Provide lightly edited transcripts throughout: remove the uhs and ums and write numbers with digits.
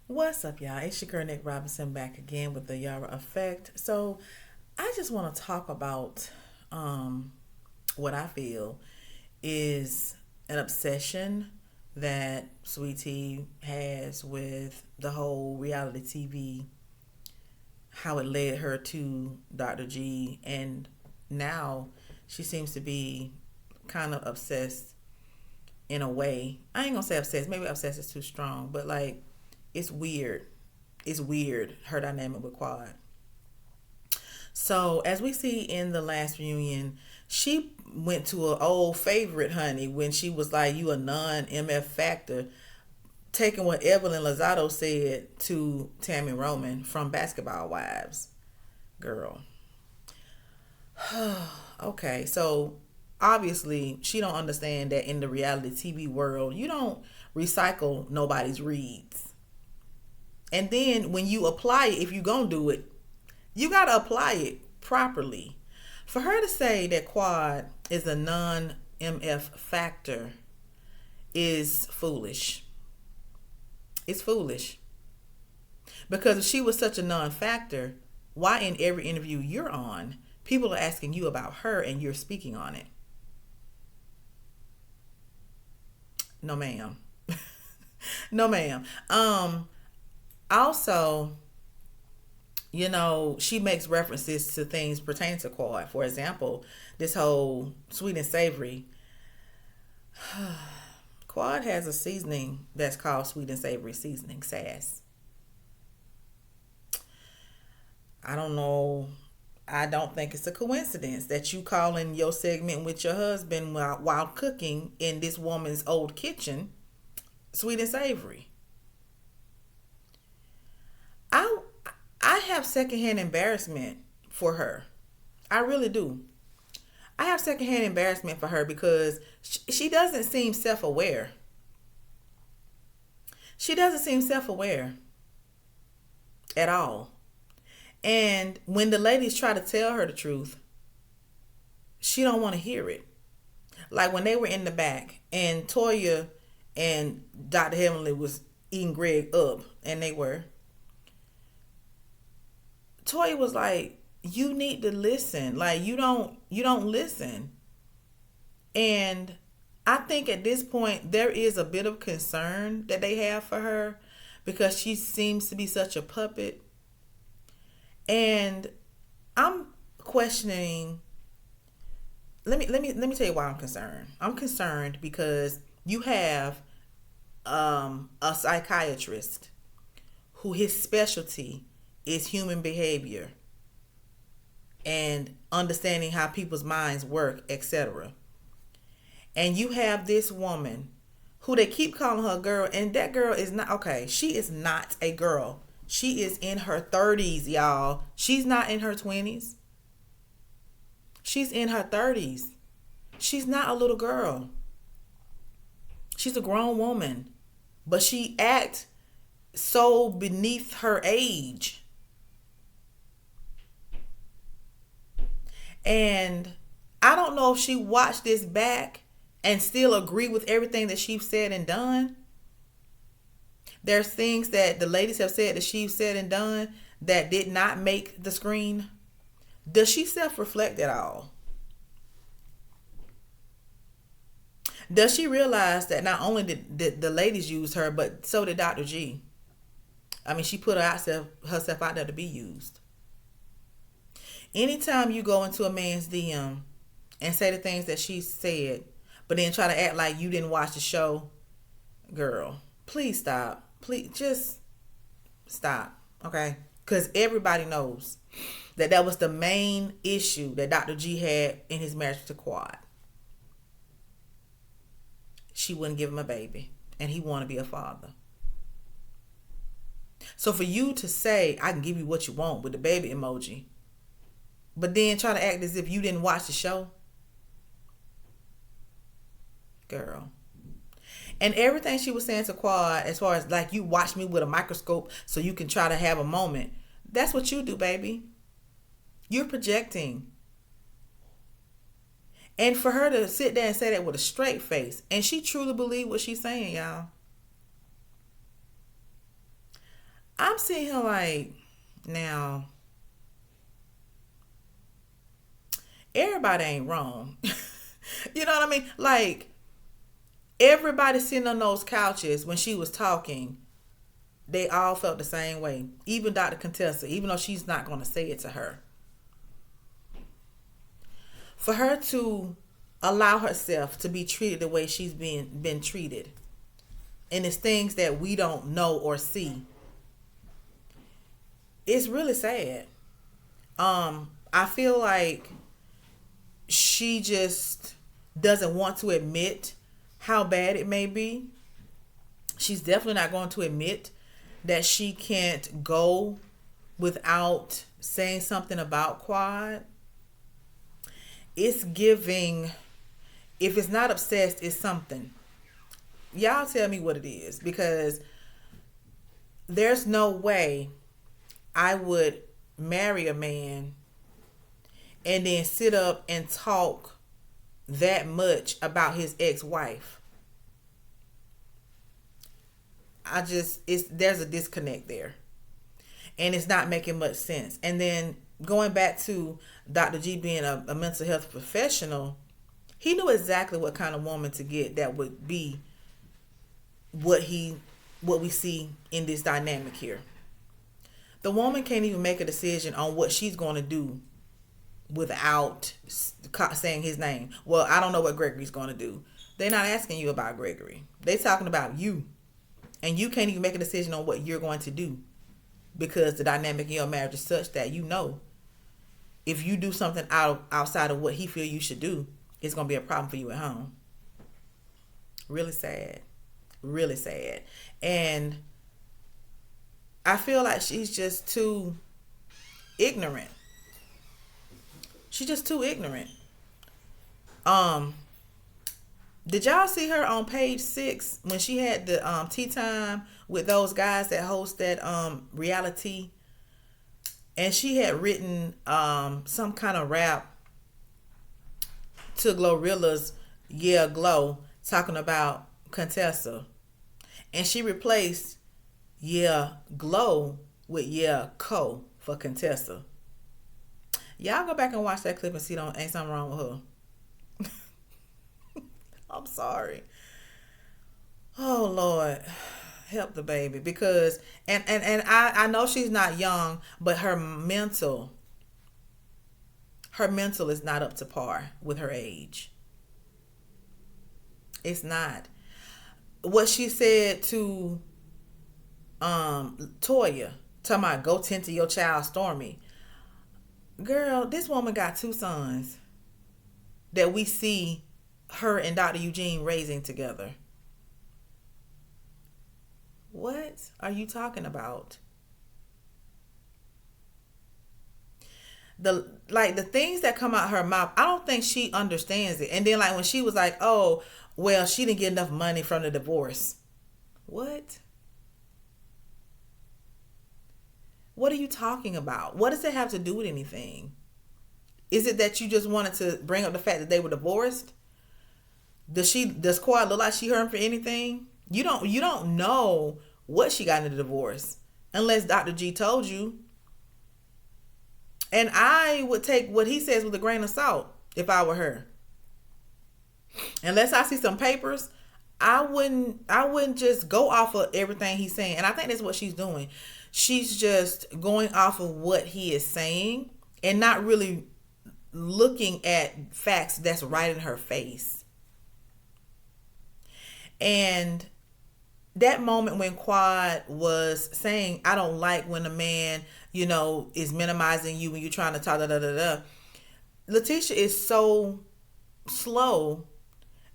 What's up, y'all? It's your girl Nick Robinson back again with the Yara Effect. So, I just want to talk about um, what I feel is an obsession that Sweetie has with the whole reality TV, how it led her to Dr. G, and now she seems to be kind of obsessed in a way. I ain't gonna say obsessed, maybe obsessed is too strong, but like it's weird. It's weird her dynamic with Quad. So as we see in the last reunion, she went to an old favorite, honey, when she was like, "You a non-MF factor," taking what Evelyn Lozado said to Tammy Roman from Basketball Wives. Girl, okay, so obviously she don't understand that in the reality TV world, you don't recycle nobody's reads. And then when you apply it, if you gonna do it, you gotta apply it properly. For her to say that Quad is a non MF factor is foolish. It's foolish. Because if she was such a non factor, why in every interview you're on, people are asking you about her and you're speaking on it? No, ma'am. No, ma'am. Also, she makes references to things pertaining to Quad. For example, this whole sweet and savory. Quad has a seasoning that's called sweet and savory seasoning, sass. I don't know. I don't think it's a coincidence that you calling your segment with your husband while cooking in this woman's old kitchen sweet and savory. I I have secondhand embarrassment for her. I really do. I have secondhand embarrassment for her because she doesn't seem self aware. She doesn't seem self aware at all. And when the ladies try to tell her the truth, she don't want to hear it. Like when they were in the back and Toya and Dr. Heavenly was eating Greg up, and they were. Toya was like, "You need to listen. Like you don't listen." And I think at this point there is a bit of concern that they have for her because she seems to be such a puppet. And I'm questioning. Let me tell you why I'm concerned. I'm concerned because you have a psychiatrist who his specialty is human behavior and understanding how people's minds work, etc. And you have this woman who they keep calling her a girl, and that girl is not okay. She is not a girl. She is in her 30s, y'all. She's not in her 20s. She's in her 30s. She's not a little girl. She's a grown woman, but she acts so beneath her age. And I don't know if she watched this back and still agree with everything that she's said and done. There's things that the ladies have said that she's said and done that did not make the screen. Does she self-reflect at all? Does she realize that not only did the ladies use her, but so did Dr. G? I mean, she put herself out there to be used. Anytime you go into a man's DM and say the things that she said, but then try to act like you didn't watch the show, girl, please stop. Please just stop, okay? Because everybody knows that was the main issue that Dr. G had in his marriage to Quad. She wouldn't give him a baby, and he wanted to be a father. So for you to say, "I can give you what you want" with the baby emoji, but then try to act as if you didn't watch the show, girl. And everything she was saying to Quad, as far as like, you watch me with a microscope so you can try to have a moment, that's what you do, baby. You're projecting. And for her to sit there and say that with a straight face, and she truly believed what she's saying, y'all. I'm seeing him like, now, everybody ain't wrong. You know what I mean? Like, everybody sitting on those couches when she was talking, they all felt the same way. Even Dr. Contessa, even though she's not going to say it to her. For her to allow herself to be treated the way she's been treated, and it's things that we don't know or see, it's really sad. I feel like she just doesn't want to admit how bad it may be. She's definitely not going to admit that she can't go without saying something about Quad. It's giving, if it's not obsessed, it's something. Y'all tell me what it is, because there's no way I would marry a man and then sit up and talk that much about his ex-wife. There's a disconnect there. And it's not making much sense. And then going back to Dr. G being a mental health professional, he knew exactly what kind of woman to get that would be what we see in this dynamic here. The woman can't even make a decision on what she's going to do without saying his name. Well, I don't know what Gregory's going to do. They're not asking you about Gregory. They're talking about you. And you can't even make a decision on what you're going to do, because the dynamic in your marriage is such that you know if you do something outside of what he feel you should do, it's going to be a problem for you at home. Really sad. Really sad. And I feel like she's just too ignorant. She's just too ignorant. Did y'all see her on page 6 when she had the tea time with those guys that host that reality? And she had written some kind of rap to Glorilla's Yeah Glow talking about Contessa. And she replaced Yeah Glow with Yeah Co for Contessa. Y'all go back and watch that clip and see ain't something wrong with her. I'm sorry. Oh Lord, help the baby, because and I know she's not young, but her mental is not up to par with her age. It's not. What she said to Toya, talking about go tend to your child Stormy. Girl, this woman got 2 sons that we see her and Dr. Eugene raising together. What are you talking about? The things that come out her mouth, I don't think she understands it. And then when she was like, oh, well, she didn't get enough money from the divorce. What? What are you talking about? What does it have to do with anything? Is it that you just wanted to bring up the fact that they were divorced? Does Quad look like she hurt him for anything? You don't know what she got in the divorce unless Dr. G told you. And I would take what he says with a grain of salt if I were her. Unless I see some papers, I wouldn't just go off of everything he's saying. And I think that's what she's doing. She's just going off of what he is saying and not really looking at facts that's right in her face. And that moment when Quad was saying, I don't like when a man, is minimizing you when you're trying to talk, Letitia is so slow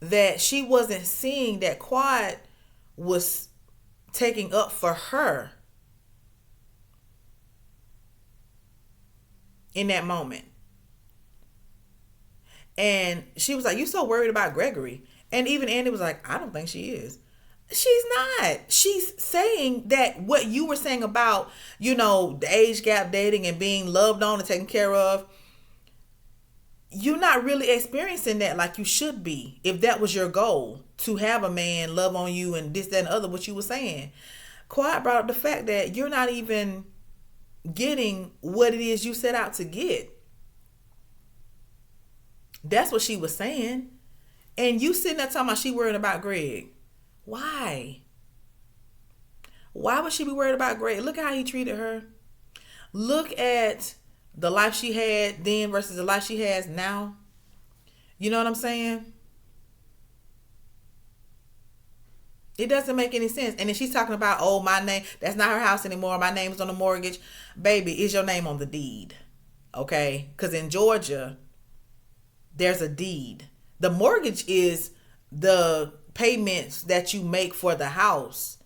that she wasn't seeing that Quad was taking up for her in that moment. And she was like, you so worried about Gregory. And even Andy was like, I don't think she is. She's not. She's saying that what you were saying about, the age gap dating and being loved on and taken care of, you're not really experiencing that like you should be. If that was your goal, to have a man love on you and this, that, and other, what you were saying. Quad brought up the fact that you're not even getting what it is you set out to get. That's what she was saying. And you sitting there talking about she worried about Greg. Why? Why would she be worried about Greg? Look at how he treated her. Look at the life she had then versus the life she has now. You know what I'm saying? It doesn't make any sense. And then she's talking about, oh, my name, that's not her house anymore. My name's on the mortgage. Baby, is your name on the deed? Okay? Because in Georgia, there's a deed. The mortgage is the payments that you make for the house.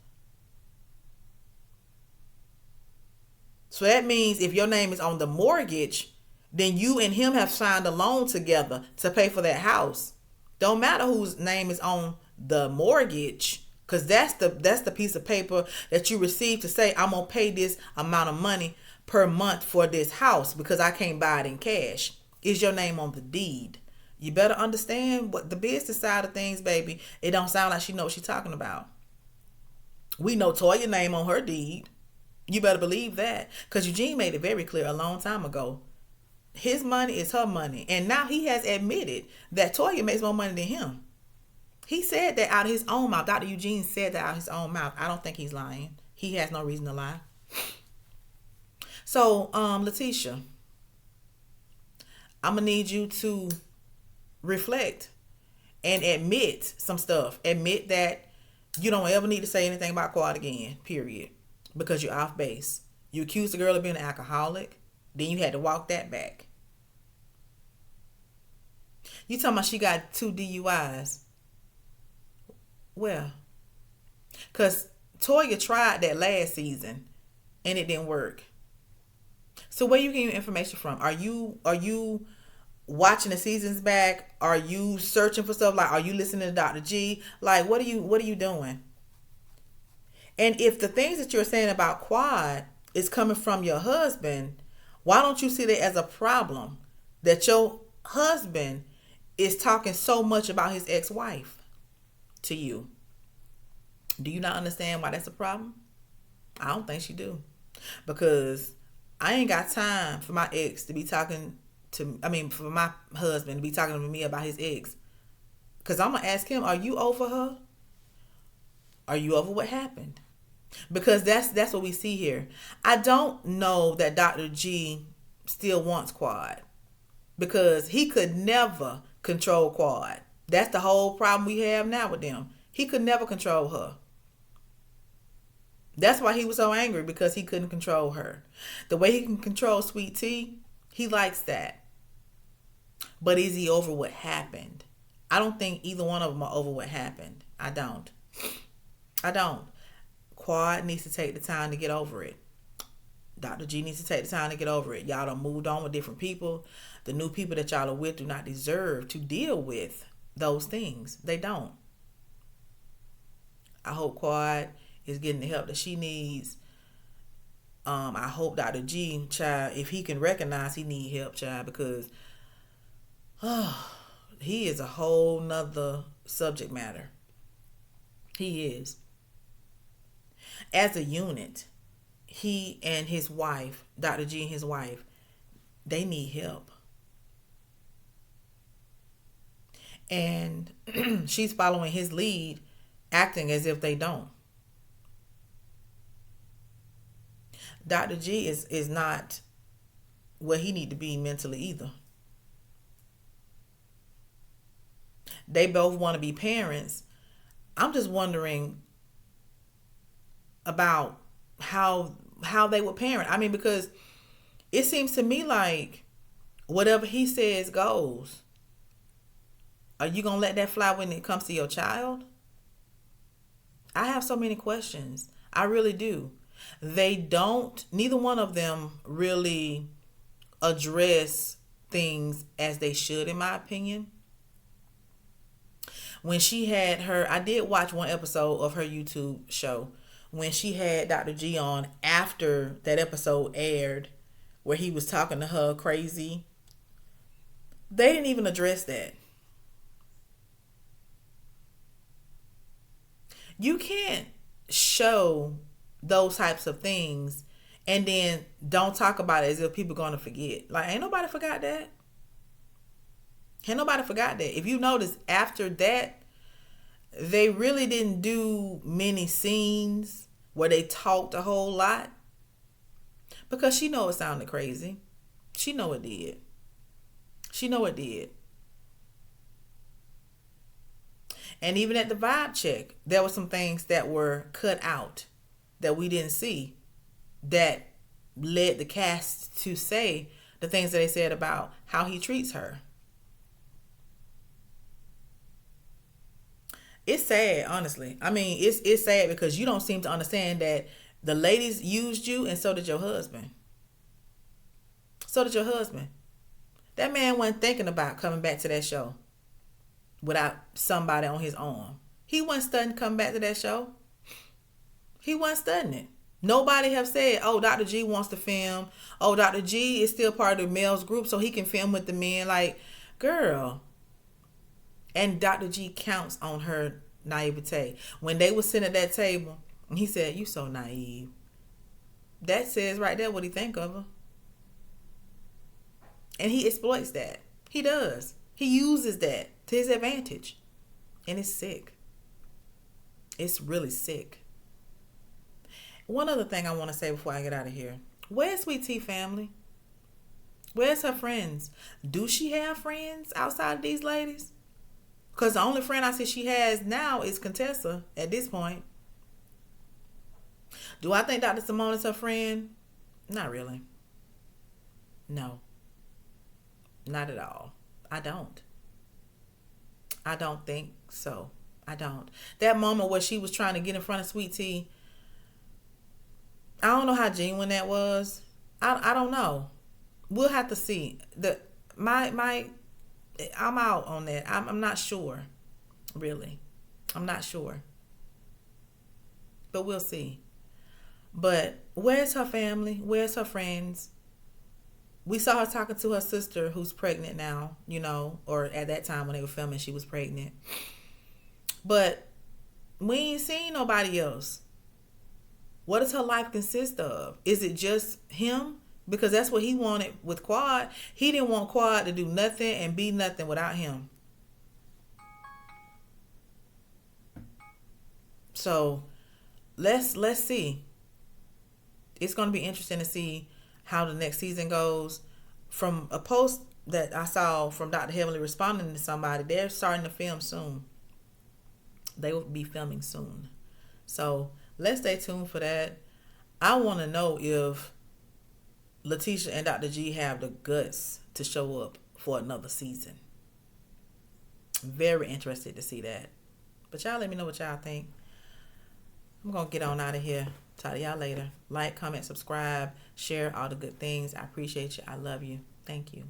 So that means if your name is on the mortgage, then you and him have signed a loan together to pay for that house. Don't matter whose name is on the mortgage, because that's the piece of paper that you receive to say, I'm gonna pay this amount of money per month for this house because I can't buy it in cash. Is your name on the deed? You better understand what the business side of things, baby. It don't sound like she knows what she's talking about. We know Toya's name on her deed. You better believe that, because Eugene made it very clear a long time ago. His money is her money. And now he has admitted that Toya makes more money than him. He said that out of his own mouth. Dr. Eugene said that out of his own mouth. I don't think he's lying. He has no reason to lie. So, Letitia, I'm going to need you to reflect and admit some stuff. Admit that you don't ever need to say anything about Quad again, period. Because you're off base. You accused the girl of being an alcoholic. Then you had to walk that back. You talking about she got 2 DUIs. Well, because Toya tried that last season and it didn't work. So where you getting your information from? Are you watching the seasons back? Are you searching for stuff? Like, are you listening to Dr. G? Like, what are you doing? And if the things that you're saying about Quad is coming from your husband, why don't you see that as a problem that your husband is talking so much about his ex-wife to you? Do you not understand why that's a problem? I don't think she do. Because I ain't got time for my ex to be talking to, for my husband to be talking to me about his ex. Because I'm going to ask him, are you over her? Are you over what happened? Because that's what we see here. I don't know that Dr. G still wants Quad, because he could never control Quad. That's the whole problem we have now with them. He could never control her. That's why he was so angry, because he couldn't control her. The way he can control Sweet Tea, he likes that. But is he over what happened? I don't think either one of them are over what happened. I don't. Quad needs to take the time to get over it. Dr. G needs to take the time to get over it. Y'all done moved on with different people. The new people that y'all are with do not deserve to deal with those things. They don't. I hope Quad is getting the help that she needs. I hope Dr. G, child, if he can recognize he need help, child, because he is a whole nother subject matter. He is. As a unit, he and his wife, Dr. G and his wife, they need help. And she's following his lead, acting as if they don't. Dr. G is not where he need to be mentally either. They both want to be parents. I'm just wondering about how they would parent. Because it seems to me like whatever he says goes. Are you going to let that fly when it comes to your child? I have so many questions. I really do. Neither one of them really address things as they should, in my opinion. When she had I did watch one episode of her YouTube show when she had Dr. G on after that episode aired, where he was talking to her crazy. They didn't even address that. You can't show those types of things, and then don't talk about it as if people gonna forget. Like, ain't nobody forgot that. Ain't nobody forgot that. If you notice, after that, they really didn't do many scenes where they talked a whole lot, because she know it sounded crazy. She know it did. She know it did. And even at the vibe check, there were some things that were cut out that we didn't see, that led the cast to say the things that they said about how he treats her. It's sad, honestly. I mean, it's sad because you don't seem to understand that the ladies used you, and so did your husband. So did your husband. That man wasn't thinking about coming back to that show without somebody on his arm. He wasn't studying coming back to that show. He wasn't studying it. Nobody have said, oh, Dr. G wants to film. Oh, Dr. G is still part of the males group so he can film with the men. Like, girl. And Dr. G counts on her naivete. When they were sitting at that table, and he said, you so naive. That says right there what he think of her. And he exploits that. He does. He uses that to his advantage. And it's sick. It's really sick. One other thing I want to say before I get out of here. Where's Sweet Tea family? Where's her friends? Do she have friends outside of these ladies? Because the only friend I see she has now is Contessa at this point. Do I think Dr. Simone is her friend? Not really. No. Not at all. I don't. I don't think so. I don't. That moment where she was trying to get in front of Sweet Tea, I don't know how genuine that was. I don't know. We'll have to see. I'm out on that. I'm not sure. Really. I'm not sure. But we'll see. But where's her family? Where's her friends? We saw her talking to her sister who's pregnant now, or at that time when they were filming, she was pregnant. But we ain't seen nobody else. What does her life consist of? Is it just him? Because that's what he wanted with Quad. He didn't want Quad to do nothing and be nothing without him. So let's see. It's going to be interesting to see how the next season goes. From a post that I saw from Dr. Heavenly responding to somebody, they're starting to film soon. They will be filming soon. So let's stay tuned for that. I want to know if Letitia and Dr. G have the guts to show up for another season. Very interested to see that. But y'all let me know what y'all think. I'm going to get on out of here. Talk to y'all later. Like, comment, subscribe, share all the good things. I appreciate you. I love you. Thank you.